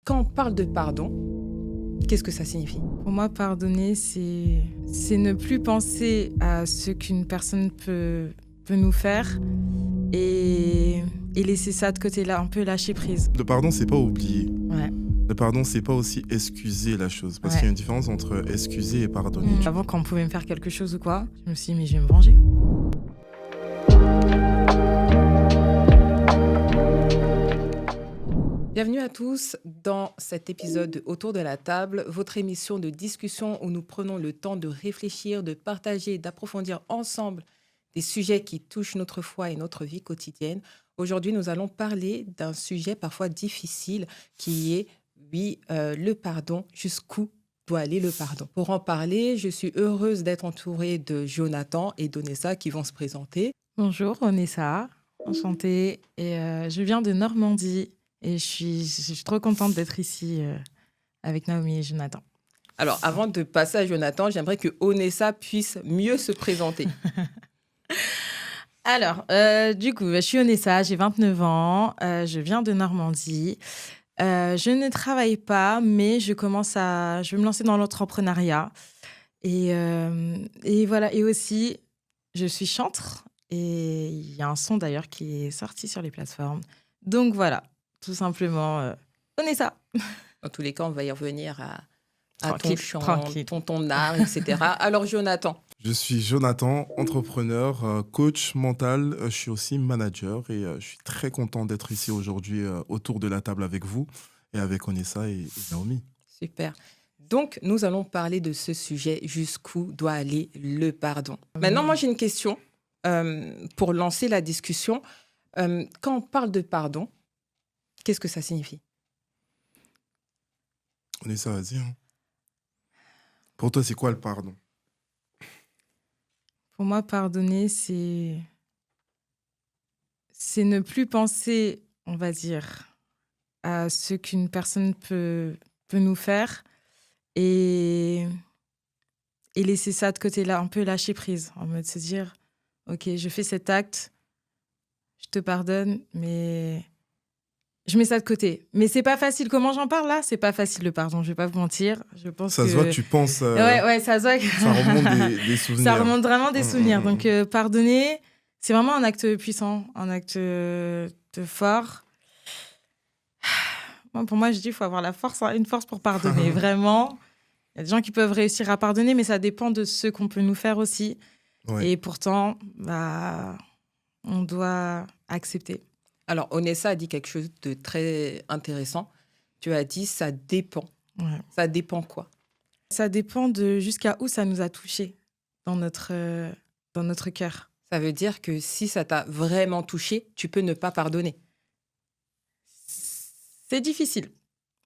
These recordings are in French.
Quand on parle de pardon, qu'est-ce que ça signifie? Pour moi, pardonner, c'est ne plus penser à ce qu'une personne peut nous faire et laisser ça de côté, là, un peu lâcher prise. Le pardon, c'est pas oublier. Ouais. Le pardon, c'est pas aussi excuser la chose. Parce Ouais. qu'il y a une différence entre excuser et pardonner. Avant, quand on pouvait me faire quelque chose ou quoi, je me suis dit, mais je vais me venger. Bienvenue à tous dans cet épisode de Autour de la table, votre émission de discussion où nous prenons le temps de réfléchir, de partager et d'approfondir ensemble des sujets qui touchent notre foi et notre vie quotidienne. Aujourd'hui, nous allons parler d'un sujet parfois difficile qui est, le pardon. Jusqu'où doit aller le pardon? Pour en parler, je suis heureuse d'être entourée de Jonathan et d'Onessa qui vont se présenter. Bonjour, Onessa, enchantée. Et je viens de Normandie et je suis trop contente d'être ici avec Naomi et Jonathan. Alors, avant de passer à Jonathan, j'aimerais que Onessa puisse mieux se présenter. Alors, du coup, je suis Onessa, j'ai 29 ans, je viens de Normandie. Je ne travaille pas, mais je vais me lancer dans l'entrepreneuriat. Et voilà, et aussi, je suis chantre. Et il y a un son d'ailleurs qui est sorti sur les plateformes. Donc voilà, tout simplement, Onessa. Dans tous les cas, on va y revenir à ton Tranquille, chant, tranquille. ton art, etc. Alors, Jonathan, Je suis Jonathan, entrepreneur, coach mental. Je suis aussi manager et je suis très content d'être ici aujourd'hui autour de la table avec vous et avec Onessa et Naomi. super. Donc, nous allons parler de ce sujet, jusqu'où doit aller le pardon. Maintenant, moi, j'ai une question pour lancer la discussion. Quand on parle de pardon, qu'est-ce que ça signifie? Onessa, vas-y. Hein. Pour toi, c'est quoi le pardon? Pour moi, pardonner, c'est ne plus penser, on va dire, à ce qu'une personne peut nous faire et laisser ça de côté, là, un peu lâcher prise, en mode se dire, ok, je fais cet acte, je te pardonne, mais je mets ça de côté. Mais c'est pas facile. Comment j'en parle là? C'est pas facile le pardon, je vais pas vous mentir. Je pense Ça se voit que tu penses. Ouais, ça se voit que Ça remonte des souvenirs. ça remonte vraiment des souvenirs. Mmh. Donc, pardonner, c'est vraiment un acte puissant, un acte de fort. Pour moi, je dis qu'il faut avoir la force, une force pour pardonner, vraiment. Il y a des gens qui peuvent réussir à pardonner, mais ça dépend de ce qu'on peut nous faire aussi. Ouais. Et pourtant, on doit accepter. Alors, Onessa a dit quelque chose de très intéressant. Tu as dit, ça dépend. Ouais. Ça dépend quoi? Ça dépend de jusqu'à où ça nous a touchés dans notre cœur. Ça veut dire que si ça t'a vraiment touché, tu peux ne pas pardonner. C'est difficile.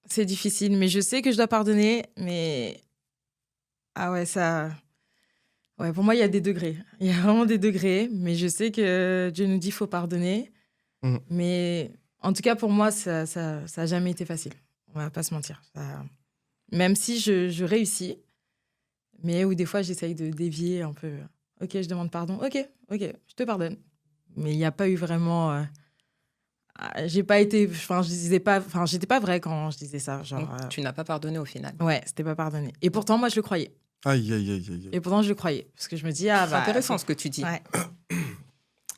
C'est difficile, mais je sais que je dois pardonner. Mais ah ouais, ça. Ouais, pour moi, il y a des degrés. Il y a vraiment des degrés, mais je sais que Dieu nous dit qu'il faut pardonner. Mm. Mais en tout cas, pour moi, ça a jamais été facile. On va pas se mentir. Même si je réussis, mais où des fois, j'essaye de dévier un peu. Ok, je demande pardon. Ok, je te pardonne. Mais il n'y a pas eu vraiment. J'ai pas été. Enfin, je disais pas. Enfin, j'étais pas vraie quand je disais ça. Genre, Donc, tu n'as pas pardonné au final. ouais, c'était pas pardonné. Et pourtant, moi, je le croyais. Aïe, aïe, aïe, aïe. Et pourtant, je le croyais. Parce que je me dis, C'est intéressant ce que tu dis. Ouais.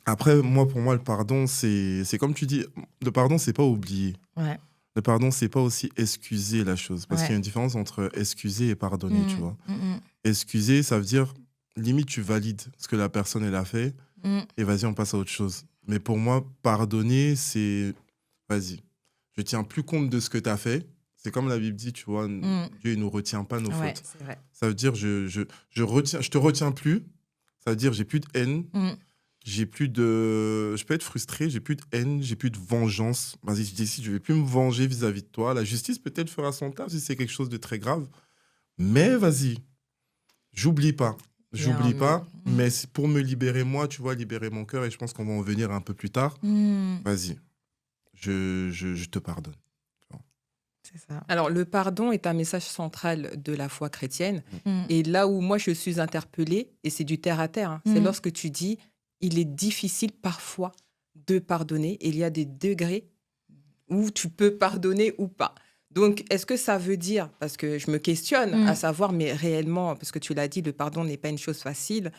Après, pour moi, le pardon, c'est comme tu dis, le pardon, c'est pas oublier. Ouais. Le pardon, c'est pas aussi excuser la chose. Parce Ouais. qu'il y a une différence entre excuser et pardonner, tu vois. Mm, Excuser, ça veut dire, limite, tu valides ce que la personne, elle a fait, mm. et vas-y, on passe à autre chose. Mais pour moi, pardonner, c'est, vas-y, je tiens plus compte de ce que tu as fait. C'est comme la Bible dit, tu vois, Dieu, il nous retient pas nos Ouais, fautes. c'est vrai. Ça veut dire, je te retiens plus. Ça veut dire, j'ai plus de haine. J'ai plus de... Je peux être frustré, j'ai plus de haine, j'ai plus de vengeance. Vas-y, je décide, je vais plus me venger vis-à-vis de toi. La justice peut-être fera son taf si c'est quelque chose de très grave. Mais vas-y, j'oublie pas. J'oublie pas, mais c'est pour me libérer moi, tu vois, libérer mon cœur, et je pense qu'on va en venir un peu plus tard. Vas-y, je te pardonne. C'est ça. Alors, le pardon est un message central de la foi chrétienne. Et là où moi, je suis interpellée, et c'est du terre à terre, hein, c'est lorsque tu dis, il est difficile parfois de pardonner. Et il y a des degrés où tu peux pardonner ou pas. Donc, est-ce que ça veut dire, parce que je me questionne, à savoir, mais réellement, parce que tu l'as dit, le pardon n'est pas une chose facile,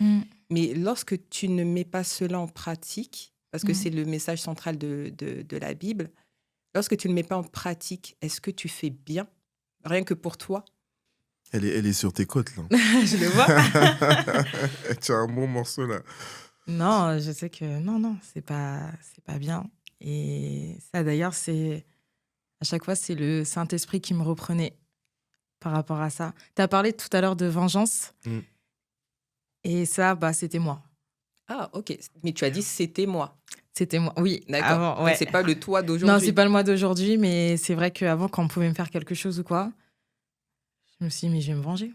mais lorsque tu ne mets pas cela en pratique, parce que c'est le message central de la Bible, lorsque tu ne le mets pas en pratique, est-ce que tu fais bien, rien que pour toi? Elle est sur tes côtes, là. Je le vois. Tu as un bon morceau, là. Non, je sais que non, c'est pas bien. Et ça, d'ailleurs, à chaque fois, c'est le Saint-Esprit qui me reprenait par rapport à ça. Tu as parlé tout à l'heure de vengeance. Et ça, c'était moi. Ah, ok. Mais tu as dit c'était moi. C'était moi, oui. D'accord. Avant, ouais. Donc, c'est pas le toi d'aujourd'hui. Non, c'est pas le moi d'aujourd'hui, mais c'est vrai qu'avant, quand on pouvait me faire quelque chose ou quoi, je me suis dit, mais je vais me venger.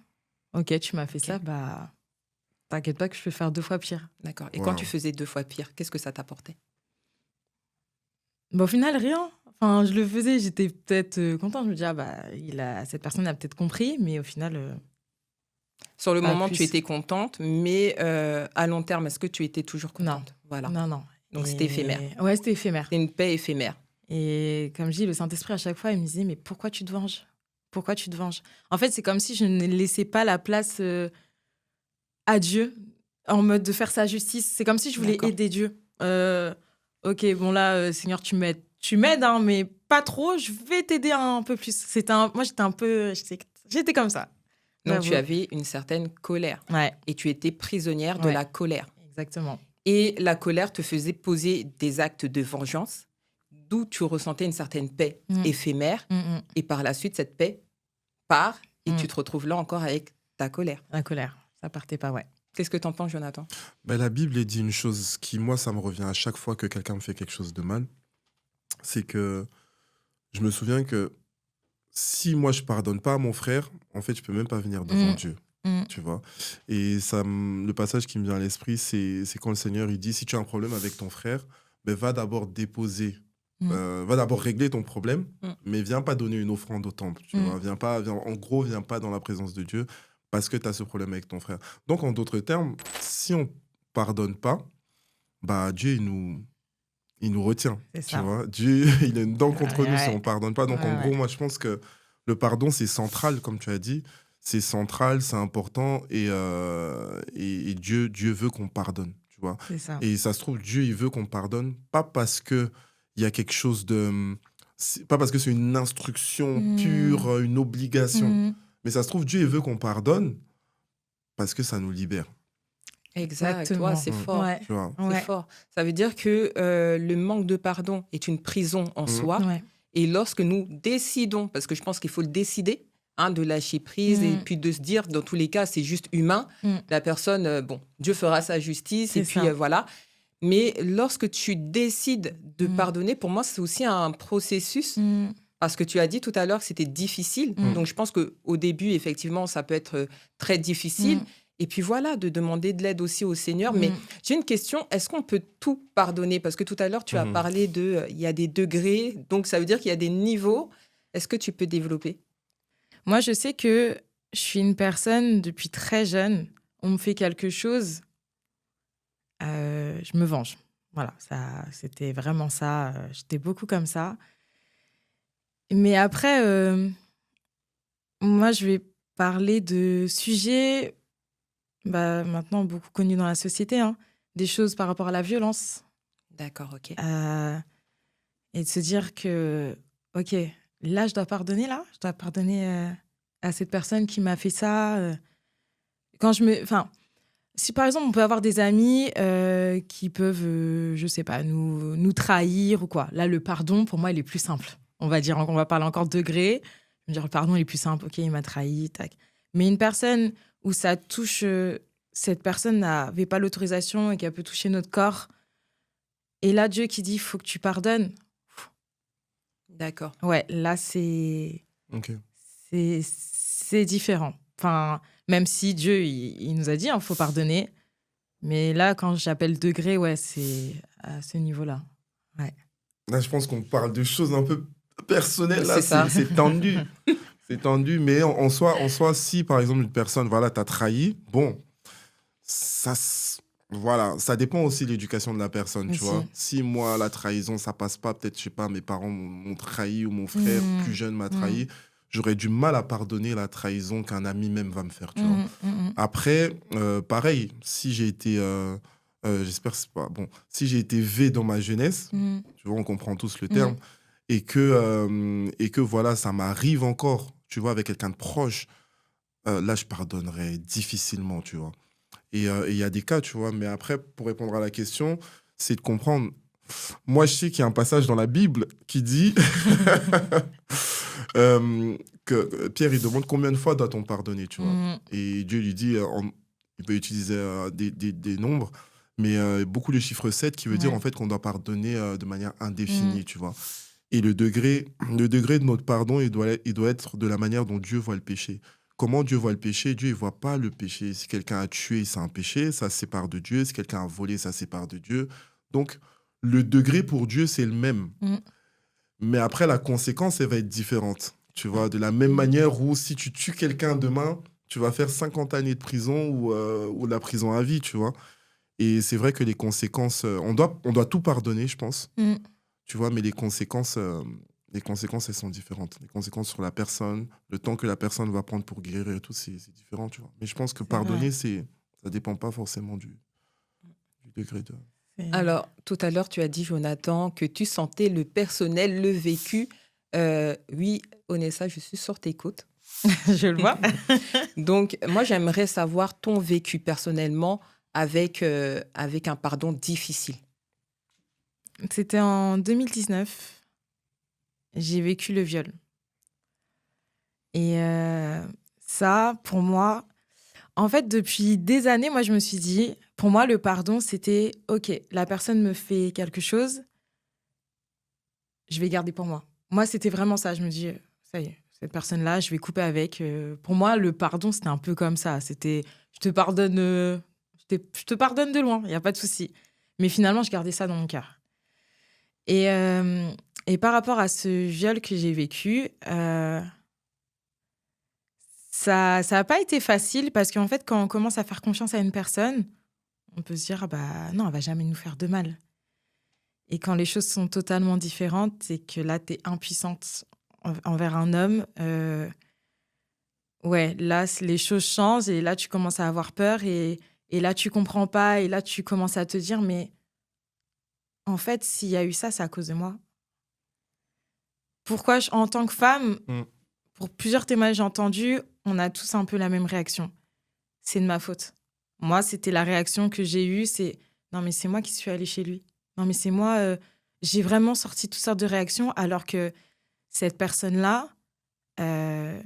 Ok, tu m'as fait ça, t'inquiète pas que je peux faire 2 fois pire. D'accord. Et quand tu faisais 2 fois pire, qu'est-ce que ça t'apportait? Au final, rien. Enfin, je le faisais, j'étais peut-être contente. Je me disais, cette personne a peut-être compris, mais au final. Sur le moment, plus. tu étais contente, mais à long terme, est-ce que tu étais toujours contente? Non. Voilà. Non. Donc, c'était éphémère. Ouais, c'était éphémère. C'est une paix éphémère. Et comme je dis, le Saint-Esprit, à chaque fois, il me disait, mais pourquoi tu te venges? Pourquoi tu te venges? En fait, c'est comme si je ne laissais pas la place à Dieu, en mode de faire sa justice. C'est comme si je voulais aider Dieu. Ok, bon là, Seigneur, tu m'aides, hein, mais pas trop, je vais t'aider un peu plus. Moi, j'étais comme ça. Donc, tu avais une certaine colère. Ouais. Et tu étais prisonnière de la colère. Exactement. Et la colère te faisait poser des actes de vengeance, d'où tu ressentais une certaine paix éphémère. Et par la suite, cette paix part et tu te retrouves là encore avec ta colère. La colère, ça partait pas, ouais. Qu'est-ce que tu en penses, Jonathan? La Bible elle dit une chose qui, moi, ça me revient à chaque fois que quelqu'un me fait quelque chose de mal. C'est que je me souviens que si moi, je pardonne pas à mon frère, en fait, je peux même pas venir devant Dieu. Tu vois. Et le passage qui me vient à l'esprit, c'est quand le Seigneur il dit, si tu as un problème avec ton frère, va d'abord déposer, va d'abord régler ton problème, mais viens pas donner une offrande au temple. Tu vois. Viens pas dans la présence de Dieu parce que tu as ce problème avec ton frère. Donc, en d'autres termes, si on pardonne pas, Dieu, il nous retient. Tu vois. Dieu, il a une dent contre nous si on pardonne pas. Donc, en gros, moi, je pense que le pardon, c'est central, comme tu as dit. C'est central, c'est important et Dieu veut qu'on pardonne, tu vois. C'est ça. Et ça se trouve, Dieu, il veut qu'on pardonne, pas parce que il y a quelque chose de... pas parce que c'est une instruction pure, une obligation. Mais ça se trouve, Dieu, il veut qu'on pardonne parce que ça nous libère. Exactement. C'est fort. Ouais. Tu vois. C'est fort. Ça veut dire que le manque de pardon est une prison en soi. Ouais. Et lorsque nous décidons, parce que je pense qu'il faut le décider, de lâcher prise et puis de se dire, dans tous les cas, c'est juste humain. La personne, Dieu fera sa justice et puis voilà. Mais lorsque tu décides de pardonner, pour moi, c'est aussi un processus. Parce que tu as dit tout à l'heure que c'était difficile. Donc, je pense qu'au début, effectivement, ça peut être très difficile. Et puis voilà, de demander de l'aide aussi au Seigneur. Mais j'ai une question, est-ce qu'on peut tout pardonner? Parce que tout à l'heure, tu as parlé il y a des degrés, donc ça veut dire qu'il y a des niveaux. Est-ce que tu peux développer? Moi, je sais que je suis une personne, depuis très jeune, on me fait quelque chose, je me venge. Voilà, c'était vraiment ça. J'étais beaucoup comme ça. Mais après, moi, je vais parler de sujets maintenant beaucoup connus dans la société, des choses par rapport à la violence. D'accord, ok. Et de se dire que, ok, là, je dois pardonner, à cette personne qui m'a fait ça. Si par exemple, on peut avoir des amis qui peuvent, je sais pas, nous trahir ou quoi. Là, le pardon, pour moi, il est plus simple. On va parler encore de degrés. Je veux dire, le pardon, il est plus simple. Ok, il m'a trahi, tac. Mais une personne où ça touche, cette personne n'avait pas l'autorisation et qu'elle peut toucher notre corps. Et là, Dieu qui dit, il faut que tu pardonnes. D'accord. Ouais, là, c'est... Ok. C'est différent. Enfin, même si Dieu, il nous a dit, faut pardonner. Mais là, quand j'appelle degré, c'est à ce niveau-là. Ouais. Là, je pense qu'on parle de choses un peu personnelles. Là, C'est ça. C'est tendu. C'est tendu, mais en soi, si, par exemple, une personne, t'as trahi, bon, ça... Voilà, ça dépend aussi de l'éducation de la personne, tu Aussi. vois. Si moi, la trahison, ça passe pas, peut-être, je sais pas, mes parents m'ont trahi ou mon frère Mm, plus jeune m'a mm, trahi, j'aurais du mal à pardonner la trahison qu'un ami même va me faire, tu vois. mm. Après, pareil, si j'ai été, j'espère que c'est pas bon, si j'ai été V dans ma jeunesse, Mm, tu vois, on comprend tous le mm, terme, et que voilà, ça m'arrive encore, tu vois, avec quelqu'un de proche, là, je pardonnerais difficilement, tu vois. Et il y a des cas, tu vois, mais après, pour répondre à la question, c'est de comprendre. Moi, je sais qu'il y a un passage dans la Bible qui dit que Pierre, il demande combien de fois doit-on pardonner, tu vois. mm. Et Dieu lui dit, il peut utiliser des nombres, mais beaucoup le chiffre 7 qui veut dire Ouais. en fait qu'on doit pardonner de manière Mm, indéfinie, tu vois. Et le degré de notre pardon, il doit être de la manière dont Dieu voit le péché. Comment Dieu voit le péché? Dieu, il voit pas le péché. Si quelqu'un a tué, c'est un péché, ça se sépare de Dieu. Si quelqu'un a volé, ça se sépare de Dieu. Donc, le degré pour Dieu, c'est le même. mm. Mais après, la conséquence, elle va être différente. Tu vois, de la même manière où si tu tues quelqu'un demain, tu vas faire 50 années de prison ou de la prison à vie, tu vois. Et c'est vrai que les conséquences, on doit tout pardonner, je pense. Mm. Tu vois, mais les conséquences, elles sont différentes. Les conséquences sur la personne, le temps que la personne va prendre pour guérir et tout, c'est différent, tu vois. Mais je pense que C'est vrai. pardonner, ça dépend pas forcément du degré de... C'est- Alors, tout à l'heure, tu as dit, Jonathan, que tu sentais le personnel, le vécu. Oui, Onessa, je suis sur tes côtes. Je le vois. Donc, moi, j'aimerais savoir ton vécu personnellement avec un pardon difficile. C'était en 2019. J'ai vécu le viol. Et ça, pour moi, en fait, depuis des années, moi, je me suis dit, pour moi, le pardon, c'était, OK, la personne me fait quelque chose, je vais garder pour moi. Moi, c'était vraiment ça. Je me dis, ça y est, cette personne-là, je vais couper avec. Pour moi, le pardon, c'était un peu comme ça. C'était, je te pardonne, je te pardonne de loin, il n'y a pas de souci. Mais finalement, je gardais ça dans mon cœur. Et, euh, et par rapport à ce viol que j'ai vécu, ça n'a pas été facile parce qu'en fait, quand on commence à faire confiance à une personne, on peut se dire, ah bah non, elle va jamais nous faire de mal. Et quand les choses sont totalement différentes, c'est que là, tu es impuissante envers un homme. Ouais, là, les choses changent et là, tu commences à avoir peur et là, tu comprends pas et là, tu commences à te dire, mais en fait, s'il y a eu ça, c'est à cause de moi. Pourquoi, en tant que femme, Mm. pour plusieurs témoignages que j'ai entendus, on a tous un peu la même réaction. C'est de ma faute. Moi, c'était la réaction que j'ai eue, c'est non, mais c'est moi qui suis allée chez lui. Non, mais c'est moi, j'ai vraiment sorti toutes sortes de réactions alors que cette personne-là, euh,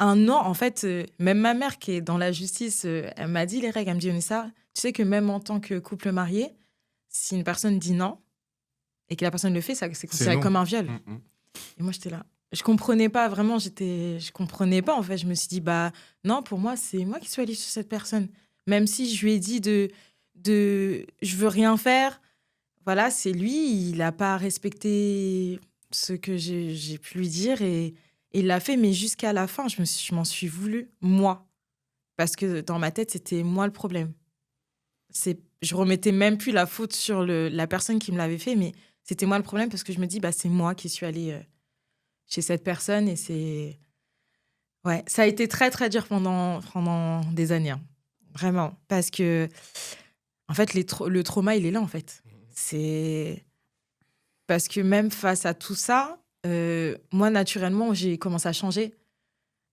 un an, en fait, même ma mère qui est dans la justice, elle m'a dit les règles, elle me dit, Onessa, tu sais que même en tant que couple marié, si une personne dit non et que la personne le fait, ça, c'est C'est considéré non. comme un viol. Mm, mm. Et moi, j'étais là. Je comprenais pas, vraiment, je comprenais pas, en fait. Je me suis dit, bah, non, pour moi, c'est moi qui suis allée sur cette personne. Même si je lui ai dit je veux rien faire, voilà, c'est lui, il a pas respecté ce que j'ai pu lui dire et il l'a fait, mais jusqu'à la fin, je m'en suis voulu, moi. Parce que dans ma tête, c'était moi le problème. Je remettais même plus la faute sur la personne qui me l'avait fait, mais c'était moi le problème parce que je me dis, bah, c'est moi qui suis allée chez cette personne et c'est... Ouais, ça a été très, très dur pendant des années. Hein. Vraiment. Parce que, en fait, le trauma, il est là, en fait. C'est... Parce que même face à tout ça, moi, naturellement, j'ai commencé à changer.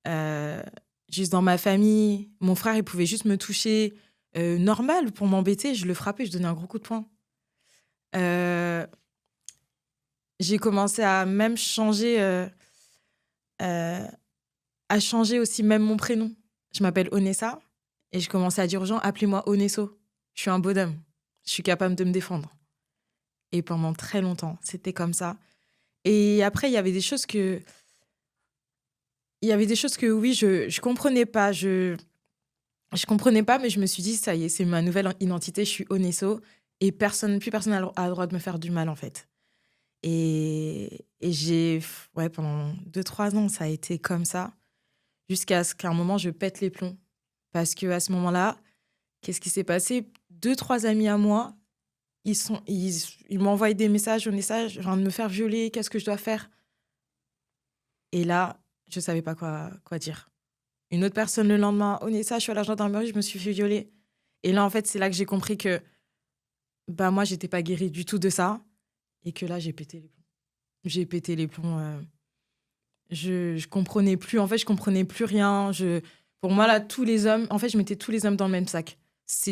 Euh, Juste dans ma famille, mon frère, il pouvait juste me toucher normal pour m'embêter. Je le frappais, je donnais un gros coup de poing. Euh, j'ai commencé à même changer... a changé aussi même mon prénom. Je m'appelle Onessa et je commençais à dire aux gens, appelez-moi Onesso. Je suis un bonhomme. Je suis capable de me défendre. Et pendant très longtemps, c'était comme ça. Et après, il y avait des choses que... oui, je comprenais pas. Je comprenais pas, mais je me suis dit, ça y est, c'est ma nouvelle identité, je suis Onesso. Et plus personne a le droit de me faire du mal, en fait. Et ouais, pendant 2-3 ans, ça a été comme ça. Jusqu'à ce qu'à un moment, je pète les plombs. Parce qu'à ce moment-là, Qu'est-ce qui s'est passé? 2, 3 amis à moi, ils m'ont envoyé des messages, je viens de me faire violer, qu'est-ce que je dois faire? Et là, je ne savais pas quoi dire. Une autre personne le lendemain, Onessa, je suis à la gendarmerie, je me suis fait violer. Et là, en fait, c'est là que j'ai compris que moi, j'étais pas guérie du tout de ça. Et que là, j'ai pété les plombs. J'ai pété les plombs. Je comprenais plus. En fait, je comprenais plus rien. Pour moi, là, tous les hommes... En fait, je mettais tous les hommes dans le même sac.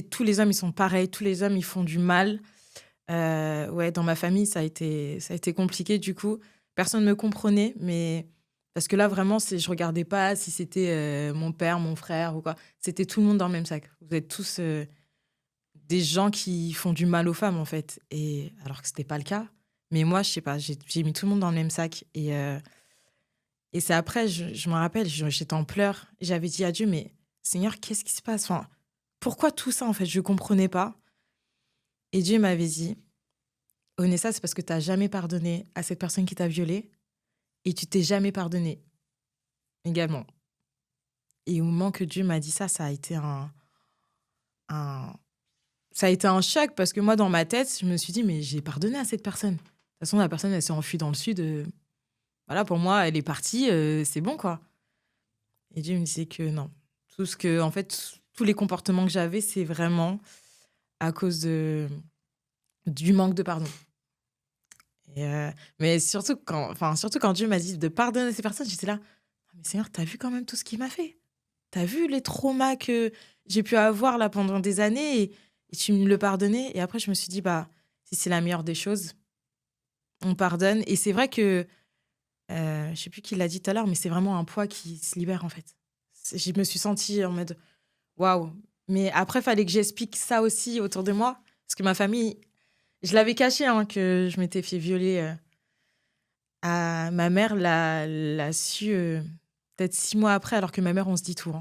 Tous les hommes, ils sont pareils. Tous les hommes, ils font du mal. Ouais, dans ma famille, ça a été compliqué, du coup. Personne ne me comprenait, mais... Parce que là, vraiment, je regardais pas si c'était mon père, mon frère ou quoi. C'était tout le monde dans le même sac. Vous êtes tous des gens qui font du mal aux femmes, en fait. Et alors que c'était pas le cas. Mais moi, je sais pas, j'ai mis tout le monde dans le même sac. Et c'est après, je me rappelle, j'étais en pleurs. J'avais dit à Dieu, mais Seigneur, qu'est-ce qui se passe? Enfin, pourquoi tout ça, en fait? Je comprenais pas. Et Dieu m'avait dit, Onessa, c'est parce que tu n'as jamais pardonné à cette personne qui t'a violée. Et tu t'es jamais pardonné également. Et au moment que Dieu m'a dit ça, ça a été un choc parce que moi, dans ma tête, je me suis dit, mais j'ai pardonné à cette personne. De toute façon, la personne, elle s'est enfuie dans le sud. Voilà, pour moi, elle est partie, c'est bon, quoi. Et Dieu me disait que non. En fait, tous les comportements que j'avais, c'est vraiment à cause du manque de pardon. Mais surtout quand Dieu m'a dit de pardonner à ces personnes, j'étais là, mais Seigneur, t'as vu quand même tout ce qu'il m'a fait? T'as vu les traumas que j'ai pu avoir là pendant des années et tu me le pardonnais? Et après, je me suis dit, si c'est la meilleure des choses, on pardonne. Et c'est vrai que, je sais plus qui l'a dit tout à l'heure, mais c'est vraiment un poids qui se libère en fait. Je me suis sentie en mode, waouh. Mais après, il fallait que j'explique ça aussi autour de moi, parce que ma famille... Je l'avais caché, que je m'étais fait violer. Ma mère l'a su peut-être 6 mois après, alors que ma mère, on se dit tout.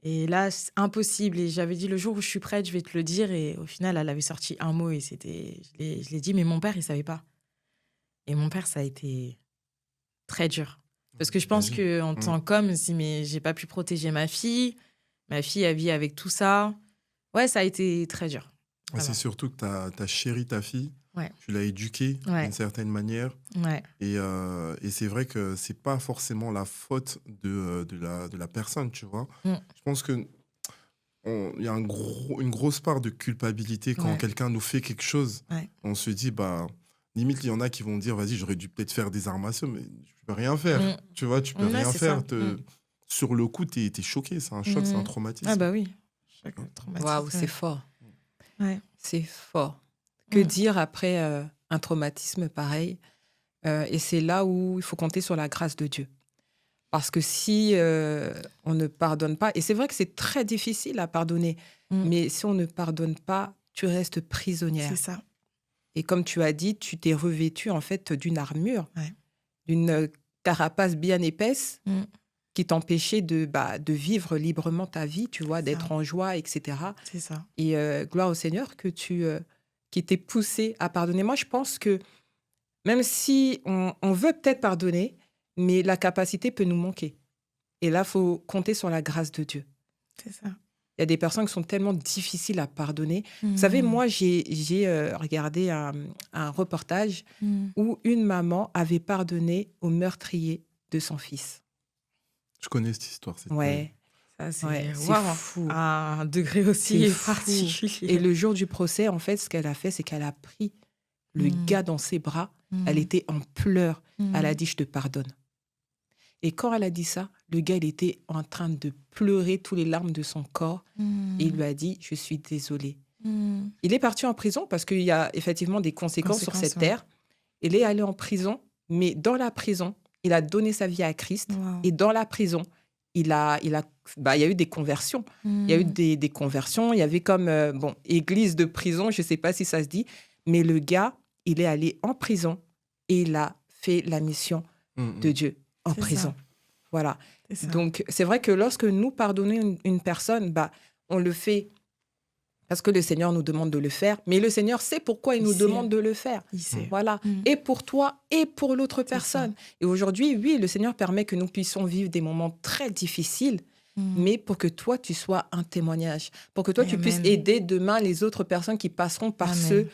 Et là, c'est impossible. Et j'avais dit, le jour où je suis prête, je vais te le dire. Et au final, elle avait sorti un mot et je l'ai dit, mais mon père, il ne savait pas. Et mon père, ça a été très dur. Parce que je pense qu'en tant qu'homme, mais j'ai pas pu protéger ma fille. Ma fille, elle vit avec tout ça. Ouais, ça a été très dur. C'est surtout que tu as chéri ta fille, tu l'as éduquée d'une certaine manière. Ouais. Et c'est vrai que c'est pas forcément la faute de la personne, tu vois. Je pense qu'il y a une grosse part de culpabilité quand quelqu'un nous fait quelque chose. On se dit, limite, il y en a qui vont dire, vas-y, j'aurais dû peut-être faire des armations, mais je peux rien faire. Tu vois, tu peux rien faire. Sur le coup, t'es choqué. C'est un choc, c'est un traumatisme. Ah bah oui. Waouh, c'est fort. Ouais. C'est fort. Que dire après un traumatisme pareil? Et c'est là où il faut compter sur la grâce de Dieu. Parce que si on ne pardonne pas, et c'est vrai que c'est très difficile à pardonner, mais si on ne pardonne pas, tu restes prisonnière. C'est ça. Et comme tu as dit, tu t'es revêtue en fait d'une armure, d'une carapace bien épaisse qui t'empêchait de vivre librement ta vie, tu vois, d'être en joie, etc. C'est ça. Et gloire au Seigneur qui t'ait poussé à pardonner. Moi, je pense que même si on veut peut-être pardonner, mais la capacité peut nous manquer. Et là, il faut compter sur la grâce de Dieu. C'est ça. Il y a des personnes qui sont tellement difficiles à pardonner. Vous savez, moi, j'ai regardé un reportage où une maman avait pardonné au meurtrier de son fils. Je connais cette histoire. Ouais. Ça, c'est fou. À un degré aussi particulier. Et le jour du procès, en fait, ce qu'elle a fait, c'est qu'elle a pris le gars dans ses bras. Elle était en pleurs. Elle a dit, je te pardonne. Et quand elle a dit ça, le gars, il était en train de pleurer tous les larmes de son corps. Et il lui a dit, je suis désolée. Il est parti en prison parce qu'il y a effectivement des conséquences sur cette terre. Il est allé en prison, mais dans la prison, il a donné sa vie à Christ. Wow. Et dans la prison, il y a eu des conversions. Il y a eu des conversions. Il y avait comme, église de prison, je ne sais pas si ça se dit. Mais le gars, il est allé en prison et il a fait la mission de Dieu en prison. Ça. Voilà. Donc, c'est vrai que lorsque nous pardonnons une personne, on le fait parce que le Seigneur nous demande de le faire. Mais le Seigneur sait pourquoi il nous demande de le faire. Il sait. Voilà. Et pour toi et pour l'autre personne. Et aujourd'hui, oui, le Seigneur permet que nous puissions vivre des moments très difficiles. mais pour que toi, tu sois un témoignage, pour que toi, tu puisses Amen. aider demain les autres personnes qui passeront par Amen.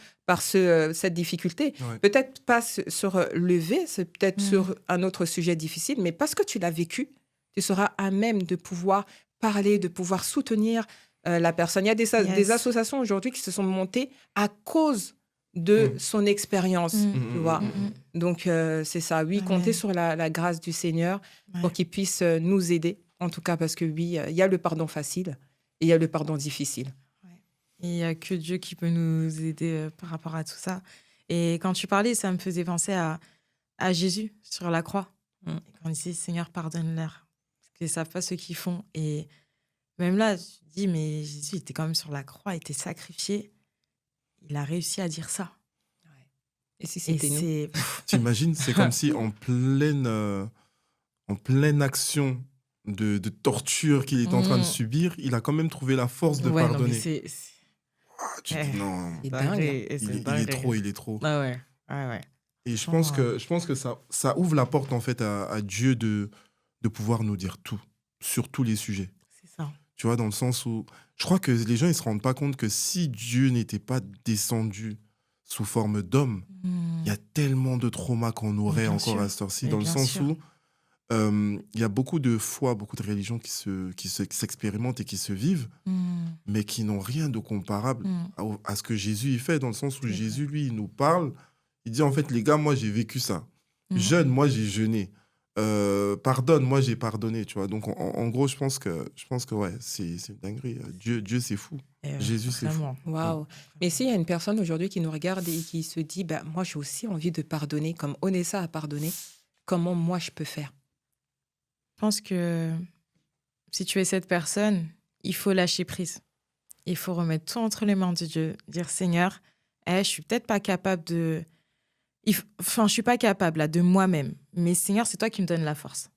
cette difficulté. Ouais. Peut-être pas sur le V, c'est peut-être Mm. sur un autre sujet difficile, mais parce que tu l'as vécu, tu seras à même de pouvoir parler, de pouvoir soutenir la personne. Il y a des Yes. associations aujourd'hui qui se sont montées à cause de Mm. son expérience, tu vois. Donc, c'est ça. Oui, Amen. compter sur la grâce du Seigneur Ouais. pour qu'il puisse nous aider. En tout cas, parce que oui, il y a le pardon facile et il y a le pardon difficile. Et il n'y a que Dieu qui peut nous aider par rapport à tout ça. Et quand tu parlais, ça me faisait penser à Jésus sur la croix. Mm. Et quand il disait Seigneur, pardonne-leur, parce qu'ils ne savent pas ce qu'ils font. Et même là, je me dis, mais Jésus était quand même sur la croix, il était sacrifié. Il a réussi à dire ça. Et si Et c'était nous? c'est. T'imagines, c'est comme si en pleine action de torture qu'il est en train de Mm. subir, il a quand même trouvé la force de Ouais, non, mais pardonner. c'est Ah, tu te dis non, C'est dingue. dingue. il est trop. Ah ouais. Ah ouais. Et je pense que ça ouvre la porte en fait à Dieu de pouvoir nous dire tout, sur tous les sujets. C'est ça. Tu vois, dans le sens où je crois que les gens ils se rendent pas compte que si Dieu n'était pas descendu sous forme d'homme, il y a tellement de traumas qu'on aurait Bien encore sûr. à cette heure-ci, Mais dans le bien sens sûr. où il y a beaucoup de foi, beaucoup de religions qui s'expérimentent et qui se vivent, mais qui n'ont rien de comparable à ce que Jésus y fait, dans le sens où C'est vrai. Jésus, lui, il nous parle, il dit en fait, les gars, moi j'ai vécu ça. Mm. Jeûne, moi j'ai jeûné. Pardonne, moi j'ai pardonné, tu vois. Donc en gros, je pense que ouais, c'est une dinguerie. Dieu c'est fou. Et, Jésus, c'est fou. vraiment. Waouh. Mais s'il y a une personne aujourd'hui qui nous regarde et qui se dit, bah, moi j'ai aussi envie de pardonner, comme Onessa a pardonné, comment moi je peux faire? Je pense que si tu es cette personne, il faut lâcher prise. Il faut remettre tout entre les mains de Dieu. Dire Seigneur, je suis peut-être pas capable de. Enfin, je suis pas capable là, de moi-même. Mais Seigneur, c'est toi qui me donnes la force.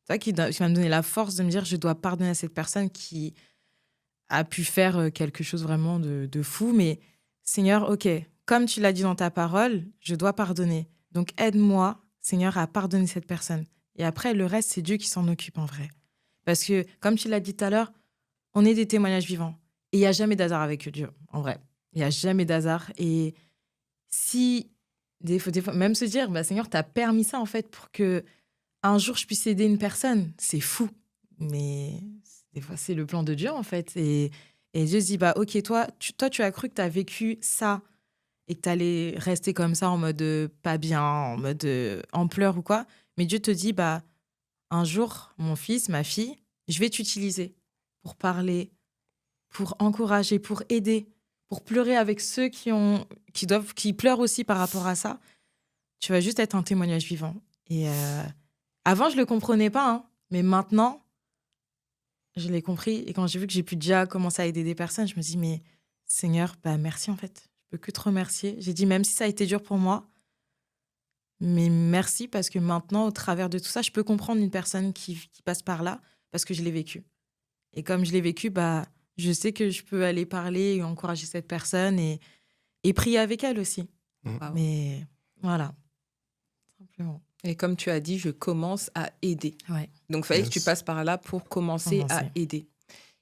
C'est toi qui vas me donner la force de me dire je dois pardonner à cette personne qui a pu faire quelque chose vraiment de fou. Mais Seigneur, ok, comme tu l'as dit dans ta parole, je dois pardonner. Donc aide-moi, Seigneur, à pardonner cette personne. Et après, le reste, c'est Dieu qui s'en occupe en vrai. Parce que, comme tu l'as dit tout à l'heure, on est des témoignages vivants. Et il n'y a jamais d'hasard avec Dieu, en vrai. Il n'y a jamais d'hasard. Et si, des fois, même se dire, bah, Seigneur, tu as permis ça, en fait, pour que un jour, je puisse aider une personne, c'est fou. Mais des fois, c'est le plan de Dieu, en fait. Et Dieu se dit, bah, ok, toi, tu as cru que tu as vécu ça et que tu allais rester comme ça en mode pas bien, en mode en pleurs ou quoi. Mais Dieu te dit, bah, un jour, mon fils, ma fille, je vais t'utiliser pour parler, pour encourager, pour aider, pour pleurer avec ceux qui pleurent aussi par rapport à ça. Tu vas juste être un témoignage vivant. Et avant, je le comprenais pas, hein, mais maintenant, je l'ai compris. Et quand j'ai vu que j'ai pu déjà commencer à aider des personnes, je me dis, mais Seigneur, bah merci en fait. Je peux que te remercier. J'ai dit, même si ça a été dur pour moi, mais merci parce que maintenant, au travers de tout ça, je peux comprendre une personne qui passe par là parce que je l'ai vécu. Et comme je l'ai vécu, bah, je sais que je peux aller parler et encourager cette personne et prier avec elle aussi. Waouh. Mais voilà, simplement. Et comme tu as dit, je commence à aider. Ouais. Donc, il fallait que Yes. tu passes par là pour commencer à Commencer. aider.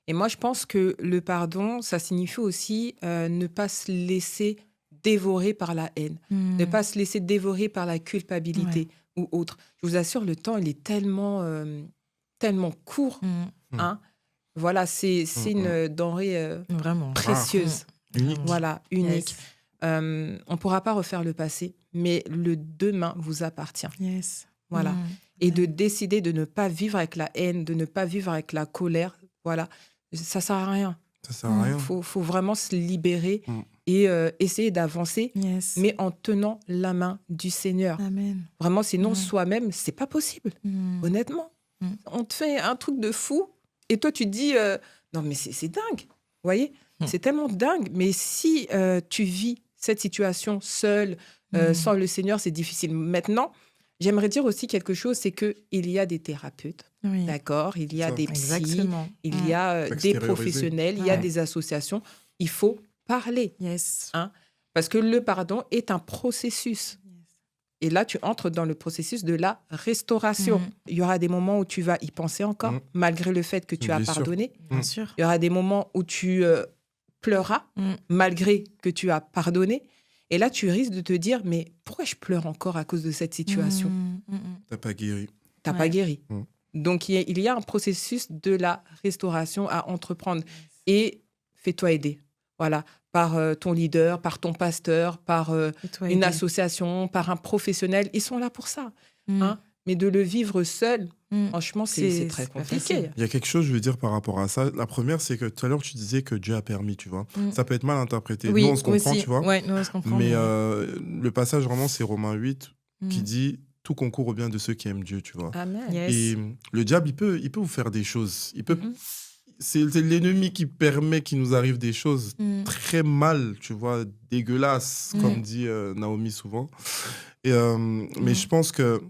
Et moi, je pense que le pardon, ça signifie aussi ne pas se laisser dévorer par la haine, ne pas se laisser dévorer par la culpabilité ou autre. Je vous assure, le temps, il est tellement, tellement court. Hein. Voilà, c'est une denrée Vraiment. précieuse. Unique. Voilà, unique. Yes. On ne pourra pas refaire le passé, mais le demain vous appartient. Yes. Voilà. Et de décider de ne pas vivre avec la haine, de ne pas vivre avec la colère, voilà, ça sert à rien. Ça sert à rien. Faut vraiment se libérer Mm. et essayer d'avancer, Yes. mais en tenant la main du Seigneur. Amen. Vraiment, sinon, Mm. soi-même, c'est pas possible, honnêtement. Mm. On te fait un truc de fou et toi, tu te dis, non, mais c'est dingue, vous voyez? C'est tellement dingue, mais si tu vis cette situation seule, sans le Seigneur, c'est difficile. Maintenant, j'aimerais dire aussi quelque chose, c'est qu'il y a des thérapeutes, Oui. d'accord? Il y a Ça. des psys, Exactement. il y a des Extérioriser. professionnels, il y a Ouais. des associations. Il faut parler, Yes. parce que le pardon est un processus. Et là, tu entres dans le processus de la restauration. Il y aura des moments où tu vas y penser encore, malgré le fait que tu as Bien sûr. pardonné. Bien sûr. Il y aura des moments où tu pleuras, malgré que tu as pardonné. Et là, tu risques de te dire, mais pourquoi je pleure encore à cause de cette situation? T'as pas guéri. T'as pas guéri. Mm. Donc, il y a un processus de la restauration à entreprendre. Et fais-toi aider. Voilà, par ton leader, par ton pasteur, par une association, par un professionnel. Ils sont là pour ça. Hein? Mais de le vivre seul, franchement, c'est très compliqué. Il y a quelque chose, je veux dire, par rapport à ça. La première, c'est que tout à l'heure, tu disais que Dieu a permis, tu vois. Ça peut être mal interprété. Oui, nous, on se comprend, aussi. tu vois. Ouais, nous, on se comprend. Mais le passage, vraiment, c'est Romains 8 qui dit « Tout concourt au bien de ceux qui aiment Dieu », tu vois. Amen. Yes. Et le diable, il peut vous faire des choses. Il peut... C'est l'ennemi qui permet qu'il nous arrive des choses très mal, tu vois, dégueulasses, comme dit Naomi souvent. Et, mais je pense que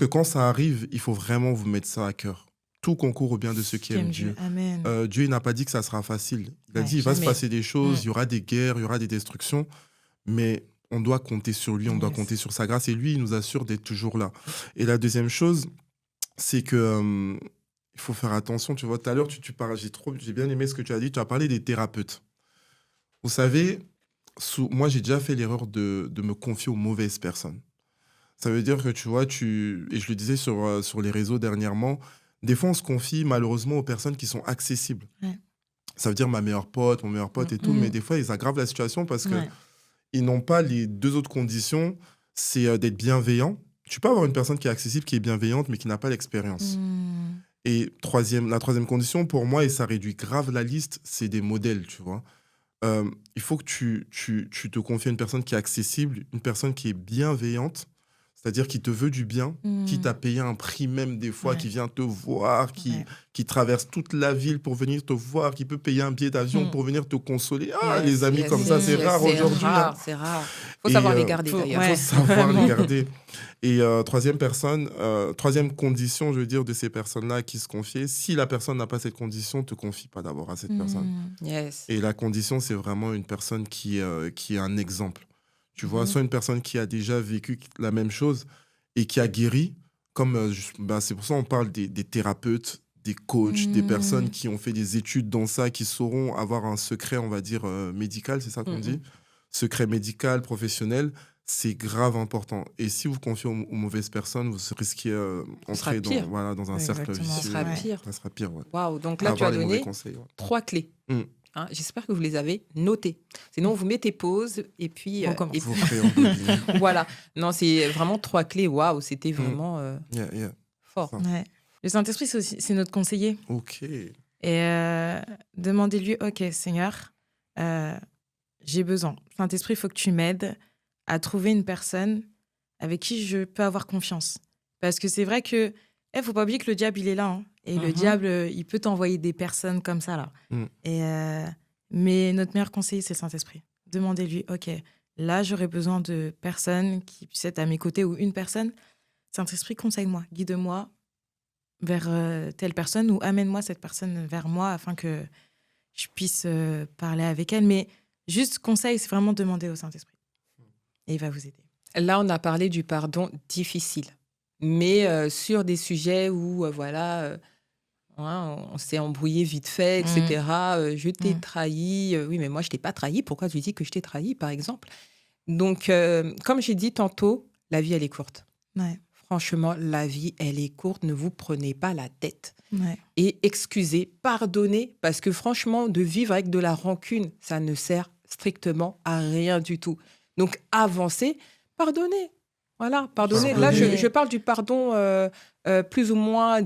quand ça arrive, il faut vraiment vous mettre ça à cœur. Tout concourt au bien de ceux qui aiment Dieu. Amen. Dieu, il n'a pas dit que ça sera facile. Il a dit, il va jamais. se passer des choses, il y aura des guerres, il y aura des destructions, mais on doit compter sur lui, on doit compter sur sa grâce, et lui, il nous assure d'être toujours là. Et la deuxième chose, c'est que il faut faire attention. Tu vois, tout à l'heure, tu parles, j'ai bien aimé ce que tu as dit, tu as parlé des thérapeutes. Vous savez, moi, j'ai déjà fait l'erreur de me confier aux mauvaises personnes. Ça veut dire que, tu vois, et je le disais sur les réseaux dernièrement, des fois, on se confie malheureusement aux personnes qui sont accessibles. Ça veut dire ma meilleure pote, mon meilleur pote et tout, mais des fois, ils aggravent la situation parce qu'ils n'ont pas les deux autres conditions, c'est d'être bienveillant. Tu peux avoir une personne qui est accessible, qui est bienveillante, mais qui n'a pas l'expérience. Et la troisième condition, pour moi, et ça réduit grave la liste, c'est des modèles, tu vois. Il faut que tu te confies à une personne qui est accessible, une personne qui est bienveillante, c'est-à-dire qui te veut du bien, qui t'a payé un prix même des fois, qui vient te voir, qui traverse toute la ville pour venir te voir, qui peut payer un billet d'avion pour venir te consoler. Les amis comme ça, c'est rare aujourd'hui. C'est rare. Il faut savoir les garder d'ailleurs. Il faut savoir les garder. Et troisième condition, je veux dire, de ces personnes-là qui se confient, si la personne n'a pas cette condition, ne te confie pas d'abord à cette personne. Et la condition, c'est vraiment une personne qui est un exemple. Tu vois, soit une personne qui a déjà vécu la même chose et qui a guéri, comme c'est pour ça qu'on parle des thérapeutes, des coachs, des personnes qui ont fait des études dans ça, qui sauront avoir un secret, on va dire, médical, c'est ça qu'on dit, secret médical, professionnel, c'est grave important. Et si vous confiez aux mauvaises personnes, vous risquez d'entrer dans un cercle vicieux. Ça sera pire. Waouh, donc là, tu as donné 3 clés. Hein, j'espère que vous les avez notées. Sinon, vous mettez pause et puis... vous préambulez. Voilà. Non, c'est vraiment 3 clés. Waouh, c'était vraiment fort. Le Saint-Esprit, c'est notre conseiller. Ok. Et demandez-lui, ok, Seigneur, j'ai besoin. Saint-Esprit, il faut que tu m'aides à trouver une personne avec qui je peux avoir confiance. Parce que c'est vrai que ne faut pas oublier que le diable, il est là. Hein. Et le diable, il peut t'envoyer des personnes comme ça. Là. Mais notre meilleur conseiller, c'est le Saint-Esprit. Demandez-lui, ok, là, j'aurais besoin de personnes qui puissent être à mes côtés ou une personne. Saint-Esprit, conseille-moi, guide-moi vers telle personne ou amène-moi cette personne vers moi afin que je puisse parler avec elle. Mais juste conseil, c'est vraiment demander au Saint-Esprit. Et il va vous aider. Là, on a parlé du pardon difficile. Mais sur des sujets où, on s'est embrouillé vite fait, etc. Je t'ai trahi. Oui, mais moi, je ne t'ai pas trahi. Pourquoi tu dis que je t'ai trahi, par exemple? Donc, comme j'ai dit tantôt, la vie, elle est courte. Franchement, la vie, elle est courte. Ne vous prenez pas la tête. Et excusez, pardonnez. Parce que franchement, de vivre avec de la rancune, ça ne sert strictement à rien du tout. Donc, avancez, pardonnez. Voilà, pardonnez. Là, je parle du pardon plus ou moins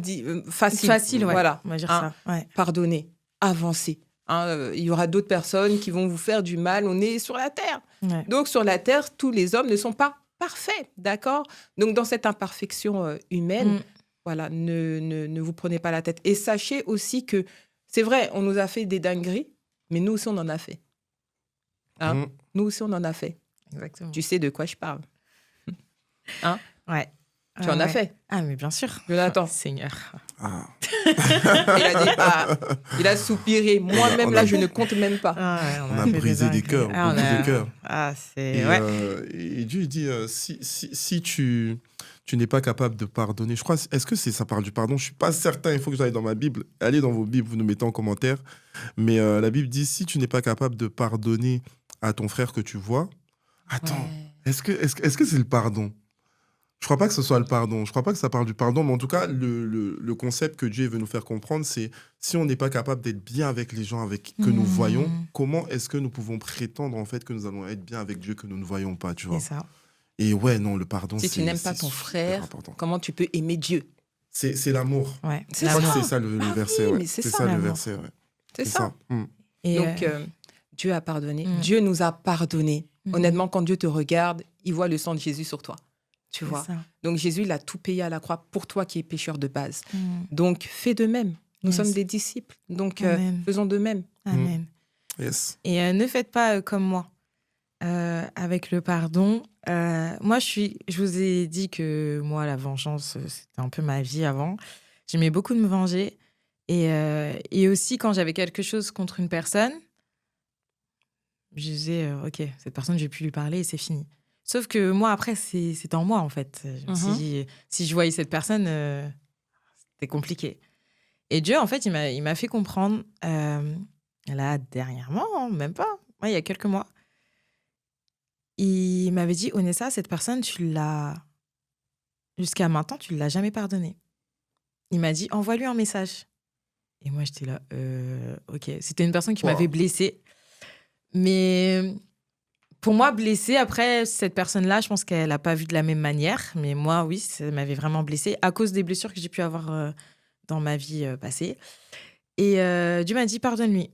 facile. Facile, ouais. Voilà. On va dire ça. Pardonnez, avancez. Il y aura d'autres personnes qui vont vous faire du mal. On est sur la terre. Donc, sur la terre, tous les hommes ne sont pas parfaits, d'accord? Donc, dans cette imperfection humaine, voilà, ne vous prenez pas la tête. Et sachez aussi que, c'est vrai, on nous a fait des dingueries, mais nous aussi, on en a fait. Nous aussi, on en a fait. Exactement. Tu sais de quoi je parle. Ouais. Tu en as fait? Ah, mais bien sûr. Jonathan. Seigneur. Ah. Il a dit, il a soupiré. Moi-même, on là, a- je ne compte même pas. On a brisé des cœurs, beaucoup de cœurs. C'est... Et, Ouais. et Dieu il dit, si tu n'es pas capable de pardonner, je crois, est-ce que ça parle du pardon? Je suis pas certain, il faut que j'aille dans ma Bible. Allez dans vos Bibles, vous nous mettez en commentaire. Mais la Bible dit, si tu n'es pas capable de pardonner à ton frère que tu vois, attends, Ouais. est-ce que c'est le pardon? Je crois pas que ce soit le pardon. Je crois pas que ça parle du pardon, mais en tout cas, le concept que Dieu veut nous faire comprendre, c'est si on n'est pas capable d'être bien avec les gens que nous voyons, comment est-ce que nous pouvons prétendre en fait que nous allons être bien avec Dieu que nous ne voyons pas, tu vois? C'est ça. Et ouais, non, le pardon, Si tu n'aimes pas c'est ton super frère, important. comment tu peux aimer Dieu? C'est l'amour. Ouais. C'est Je crois ça. que c'est ça le Ah verset. oui, ouais. mais c'est C'est ça, ça le l'amour. verset. Ouais. C'est ça. Et, Donc, Dieu a pardonné. Mm. Dieu nous a pardonné. Mhm. Honnêtement, quand Dieu te regarde, il voit le sang de Jésus sur toi. Tu c'est vois. ça. Donc, Jésus, il a tout payé à la croix pour toi qui es pécheur de base. Mm. Donc, fais de même. Nous Yes. sommes des disciples. Donc, Amen. faisons de même. Amen. Yes. Et ne faites pas comme moi avec le pardon. Moi, je vous ai dit que moi, la vengeance, c'était un peu ma vie avant. J'aimais beaucoup de me venger. Et aussi, quand j'avais quelque chose contre une personne, je disais, OK, cette personne, je vais plus lui parler et c'est fini. Sauf que moi, après, c'est en moi, en fait. Je me suis dit, si je voyais cette personne, c'était compliqué. Et Dieu, en fait, il m'a fait comprendre, là, dernièrement, hein, même pas, ouais, il y a quelques mois, il m'avait dit, Onessa, cette personne, jusqu'à maintenant, tu ne l'as jamais pardonnée. Il m'a dit, envoie-lui un message. Et moi, j'étais là, OK. C'était une personne qui Wow. m'avait blessée. Mais pour moi, blessée, après, cette personne-là, je pense qu'elle n'a pas vu de la même manière. Mais moi, oui, ça m'avait vraiment blessée à cause des blessures que j'ai pu avoir dans ma vie passée. Et Dieu m'a dit, pardonne-lui.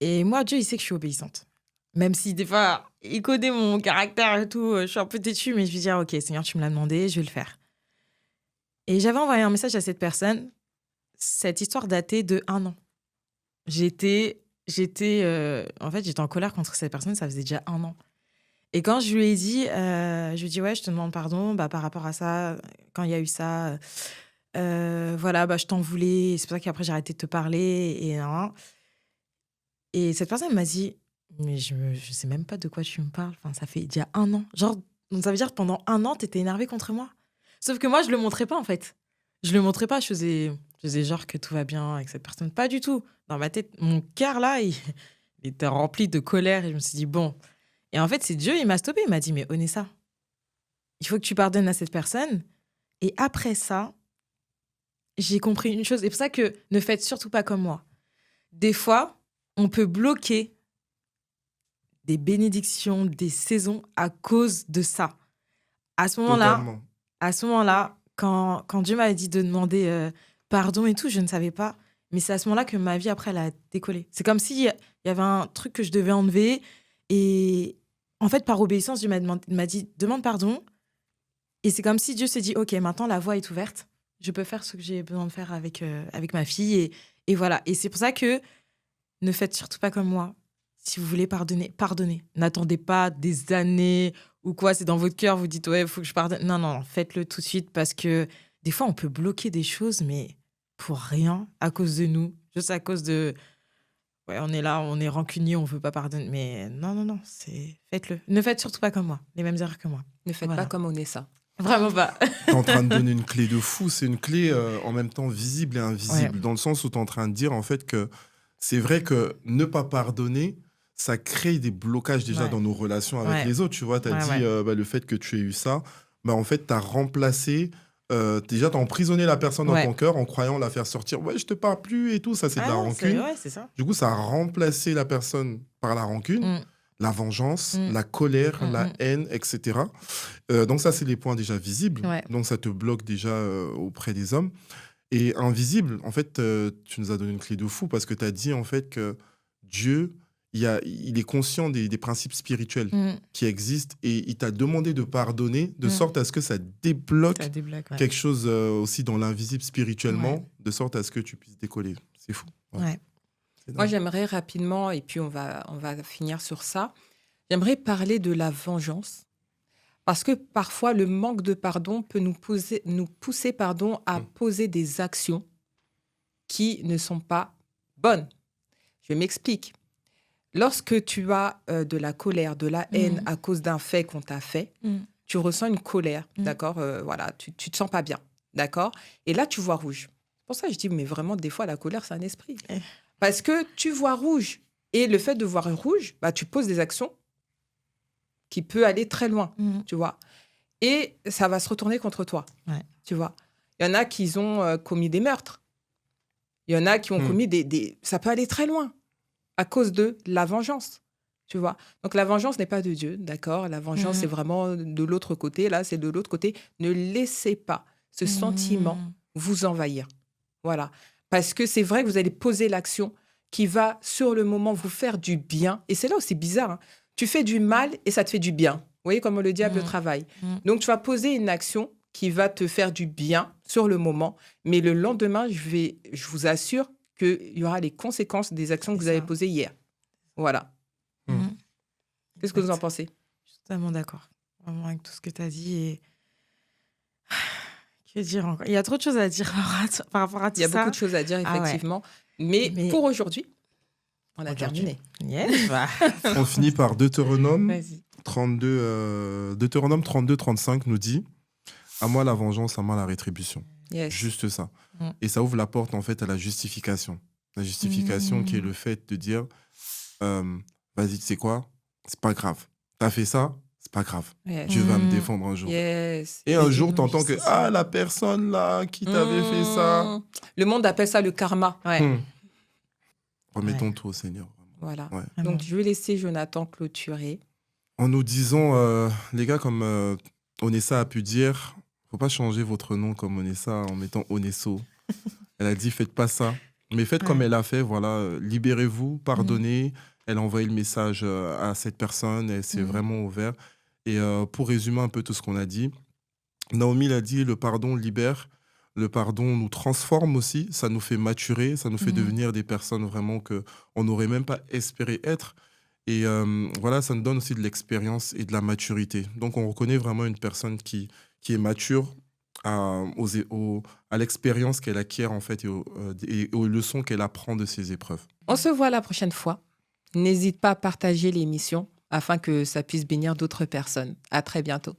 Et moi, Dieu, il sait que je suis obéissante. Même si des fois, il connaît mon caractère et tout, je suis un peu têtue, mais je lui dis, OK, Seigneur, tu me l'as demandé, je vais le faire. Et j'avais envoyé un message à cette personne. Cette histoire datait de 1 an. J'étais en colère contre cette personne, ça faisait déjà 1 an. Et quand je lui ai dit, ouais, je te demande pardon par rapport à ça, quand il y a eu ça, voilà, je t'en voulais, c'est pour ça qu'après j'ai arrêté de te parler. Et cette personne m'a dit, mais je sais même pas de quoi tu me parles, enfin, ça fait déjà 1 an. Genre, donc ça veut dire que pendant 1 an, t'étais énervée contre moi. Sauf que moi, je le montrais pas en fait. Je le montrais pas, je faisais genre que tout va bien avec cette personne. Pas du tout. Dans ma tête, mon cœur là, il était rempli de colère et je me suis dit, bon. Et en fait, c'est Dieu, il m'a stoppé. Il m'a dit, mais Onessa, il faut que tu pardonnes à cette personne. Et après ça, j'ai compris une chose. Et c'est pour ça que ne faites surtout pas comme moi. Des fois, on peut bloquer des bénédictions, des saisons à cause de ça. À ce moment-là, quand Dieu m'avait dit de demander pardon et tout, je ne savais pas. Mais c'est à ce moment-là que ma vie, après, elle a décollé. C'est comme s'il y avait un truc que je devais enlever. Et en fait, par obéissance, Dieu m'a dit, demande pardon. Et c'est comme si Dieu s'est dit, OK, maintenant, la voie est ouverte. Je peux faire ce que j'ai besoin de faire avec ma fille. Et voilà. Et c'est pour ça que ne faites surtout pas comme moi. Si vous voulez pardonner, pardonnez. N'attendez pas des années ou quoi. C'est dans votre cœur, vous dites, ouais, il faut que je pardonne. Non, faites-le tout de suite parce que des fois, on peut bloquer des choses, mais pour rien, à cause de nous. Juste à cause de... Ouais, on est là, on est rancunier, on veut pas pardonner. Mais non, faites-le. Ne faites surtout pas comme moi, les mêmes erreurs que moi. Ne faites pas comme Onessa. Vraiment pas. T'es en train de donner une clé de fou. C'est une clé en même temps visible et invisible. Ouais. Dans le sens où t'es en train de dire en fait que c'est vrai que ne pas pardonner, ça crée des blocages déjà dans nos relations avec les autres. Tu vois, t'as dit le fait que tu aies eu ça, en fait, t'as remplacé... déjà, t'as emprisonné la personne dans ton cœur en croyant la faire sortir. Ouais, je te parle plus et tout. Ça, c'est de la rancune. C'est ça. Du coup, ça a remplacé la personne par la rancune, la vengeance, la colère, la haine, etc. Donc ça, c'est les points déjà visibles. Ouais. Donc ça te bloque déjà auprès des hommes. Et invisible, en fait, tu nous as donné une clé de fou parce que tu as dit en fait que Dieu, il est conscient des principes spirituels qui existent et il t'a demandé de pardonner de sorte à ce que ça débloque quelque chose aussi dans l'invisible spirituellement, de sorte à ce que tu puisses décoller. C'est fou. Ouais. Moi, j'aimerais rapidement, et puis on va finir sur ça, j'aimerais parler de la vengeance. Parce que parfois, le manque de pardon peut nous pousser à poser des actions qui ne sont pas bonnes. Je m'explique. Lorsque tu as de la colère, de la haine à cause d'un fait qu'on t'a fait, tu ressens une colère, d'accord. Voilà, tu te sens pas bien, d'accord. Et là, tu vois rouge. C'est pour ça que je dis, mais vraiment, des fois, la colère, c'est un esprit. Parce que tu vois rouge. Et le fait de voir rouge, bah, tu poses des actions qui peuvent aller très loin, tu vois. Et ça va se retourner contre toi, tu vois. Il y en a qui ont commis des meurtres. Il y en a qui ont commis des... Ça peut aller très loin à cause de la vengeance, tu vois. Donc, la vengeance n'est pas de Dieu, d'accord. La vengeance, c'est vraiment de l'autre côté. Là, c'est de l'autre côté. Ne laissez pas ce sentiment vous envahir. Voilà. Parce que c'est vrai que vous allez poser l'action qui va, sur le moment, vous faire du bien. Et c'est là où c'est bizarre. Hein. Tu fais du mal et ça te fait du bien. Vous voyez comment le diable travaille. Donc, tu vas poser une action qui va te faire du bien sur le moment. Mais le lendemain, je vous assure qu'il y aura les conséquences des actions que vous avez posées hier. Voilà. Qu'est-ce que vous en pensez? Je suis totalement d'accord. Vraiment avec tout ce que tu as dit. Et... que dire encore? Il y a trop de choses à dire par rapport à tout ça. Il y a beaucoup de choses à dire, effectivement. Mais pour aujourd'hui, on a terminé. Yes, bah. On finit par Deutéronome 32-35 nous dit « À moi la vengeance, à moi la rétribution ». Juste ça. Et ça ouvre la porte en fait à la justification. La justification qui est le fait de dire vas-y, tu sais quoi, c'est pas grave. T'as fait ça, c'est pas grave. Dieu va me défendre un jour. Et un jour, t'entends que la personne là qui t'avait fait ça. Le monde appelle ça le karma. Remettons tout au Seigneur. Voilà. Donc je vais laisser Jonathan clôturer. En nous disant, les gars, comme Onessa a pu dire, faut pas changer votre nom comme Onessa en mettant Onesso. Elle a dit, faites pas ça. Mais faites comme elle a fait, voilà, libérez-vous, pardonnez. Elle a envoyé le message à cette personne, elle s'est vraiment ouverte. Et pour résumer un peu tout ce qu'on a dit, Naomi l'a dit, le pardon libère, le pardon nous transforme aussi, ça nous fait maturer, ça nous fait devenir des personnes vraiment qu'on n'aurait même pas espéré être. Et voilà, ça nous donne aussi de l'expérience et de la maturité. Donc on reconnaît vraiment une personne qui est mature à l'expérience qu'elle acquiert en fait et aux leçons qu'elle apprend de ses épreuves. On se voit la prochaine fois. N'hésite pas à partager l'émission afin que ça puisse bénir d'autres personnes. À très bientôt.